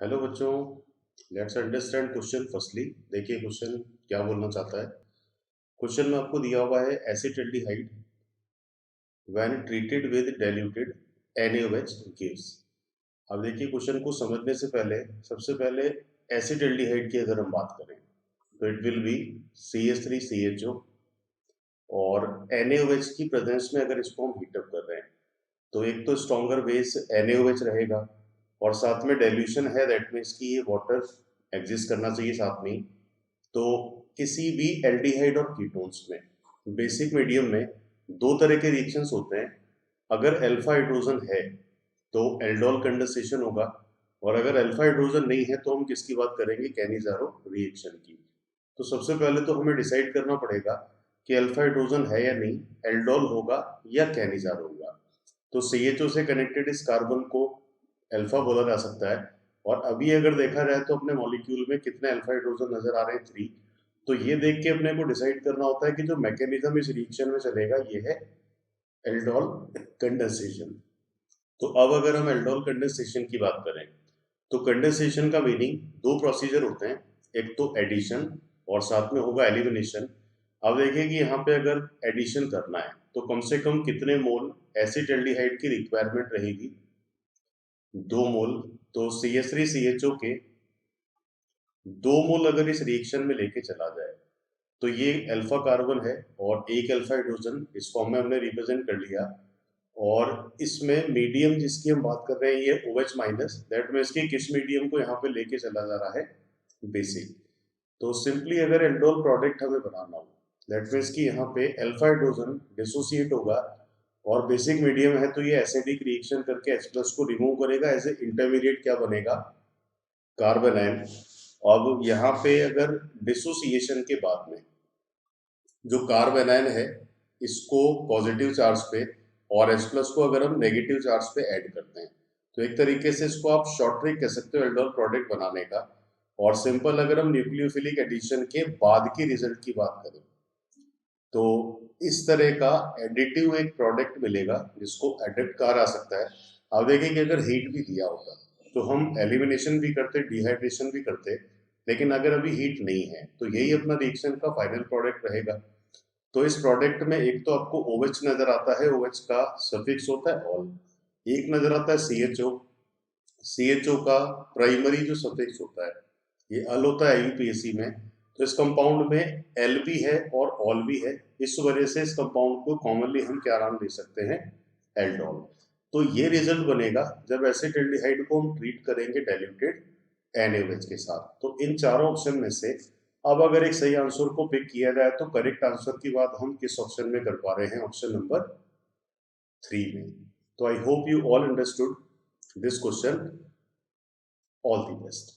Hello बच्चों, let's understand question firstly. देखिए question क्या बोलना चाहता है। क्वेश्चन में आपको दिया हुआ है acetaldehyde when treated with diluted NaOH gives. अब देखिए क्वेश्चन को समझने से पहले सबसे पहले एसिटाल्डिहाइड की अगर हम बात करें तो इट विल बी CH3CHO, और NaOH की प्रेजेंस में अगर इसको हम हीटअप कर रहे हैं तो एक तो स्ट्रॉन्गर बेस NaOH रहेगा, और साथ में डाइल्यूशन है, दैट मीन्स कि ये वाटर एग्जिस्ट करना चाहिए साथ में ही। तो किसी भी एल्डिहाइड और कीटोन्स में बेसिक मीडियम में दो तरह के रिएक्शंस होते हैं। अगर अल्फा हाइड्रोजन है तो एल्डोल कंडेंसेशन होगा, और अगर अल्फा हाइड्रोजन नहीं है तो हम किसकी बात करेंगे, कैनिजारो रिएक्शन की। तो सबसे पहले तो हमें डिसाइड करना पड़ेगा कि अल्फा हाइड्रोजन है या नहीं, एल्डोल होगा या कैनिजारो होगा। तो CHO से कनेक्टेड इस कार्बन को अल्फा बोला जा सकता है। और अभी अगर देखा जाए तो अपने मॉलिक्यूल में कितने अल्फा हाइड्रोजन नजर आ रहे हैं, 3। तो ये देख के अपने को डिसाइड करना होता है कि जो मैकेनिज्म इस रिएक्शन में चलेगा ये है एल्डोल कंडेंसेशन। तो अब अगर हम एल्डोल कंडेंसेशन की बात करें तो कंडेंसेशन का मीनिंग दो प्रोसीजर होते हैं, एक तो एडिशन और साथ में होगा एलिमिनेशन। अब देखिए कि यहाँ पे अगर एडिशन करना है तो कम से कम कितने मोल एसिटाल्डिहाइड की रिक्वायरमेंट रहेगी, 2 मोल। तो CH3CHO के 2 मोल अगर इस रिएक्शन में लेके चला जाए तो ये अल्फा कार्बन है और एक अल्फा हाइड्रोजन, इस फॉर्म में हमने रिप्रेजेंट कर लिया। और इसमें मीडियम जिसकी हम बात कर रहे हैं ये OH माइनस, दैट मीन्स कि किस मीडियम को यहाँ पे लेके चला जा रहा है, बेसिक। तो सिंपली अगर एल्डोल प्रोडक्ट हमें बनाना हो, दैट मीन्स कि यहाँ पे अल्फा हाइड्रोजन डिसोसिएट होगा, और बेसिक मीडियम है तो ये एसिडिक रिएक्शन करके H प्लस को रिमूव करेगा, एज ए इंटरमीडिएट क्या बनेगा, कार्बन आयन। अब यहाँ पे अगर डिसोसिएशन के बाद में जो कार्बन आयन है इसको पॉजिटिव चार्ज पे और H प्लस को अगर हम नेगेटिव चार्ज पे ऐड करते हैं तो एक तरीके से इसको आप शॉर्ट ट्रिक कह सकते हो एल्डोल प्रोडक्ट बनाने का। और सिंपल अगर हम न्यूक्लियोफिलिक एडिशन के बाद की रिजल्ट की बात करें तो इस तरह का एडिटिव एक प्रोडक्ट मिलेगा जिसको एडिट कहा जा सकता है। अब देखिए कि अगर हीट भी दिया होता तो हम एलिमिनेशन भी करते, डिहाइड्रेशन भी करते, लेकिन अगर अभी हीट नहीं है तो यही अपना रिएक्शन का फाइनल प्रोडक्ट रहेगा। तो इस प्रोडक्ट में एक तो आपको OH नजर आता है, OH का सफिक्स होता है ऑल। एक नजर आता है CHO, CHO का प्राइमरी जो सफिक्स होता है ये अल होता है IUPAC में। तो इस कंपाउंड में एल भी है और ऑल भी है, इस वजह से इस कंपाउंड को कॉमनली हम क्या नाम दे सकते हैं, एल्डोल। तो ये रिजल्ट बनेगा जब एसिटाल्डिहाइड को हम ट्रीट करेंगे डाइल्यूटेड NaOH के साथ। तो इन चारों ऑप्शन में से अब अगर एक सही आंसर को पिक किया जाए तो करेक्ट आंसर की बात हम किस ऑप्शन में कर पा रहे हैं, ऑप्शन नंबर 3 में। तो I hope you all understood this question. All the best.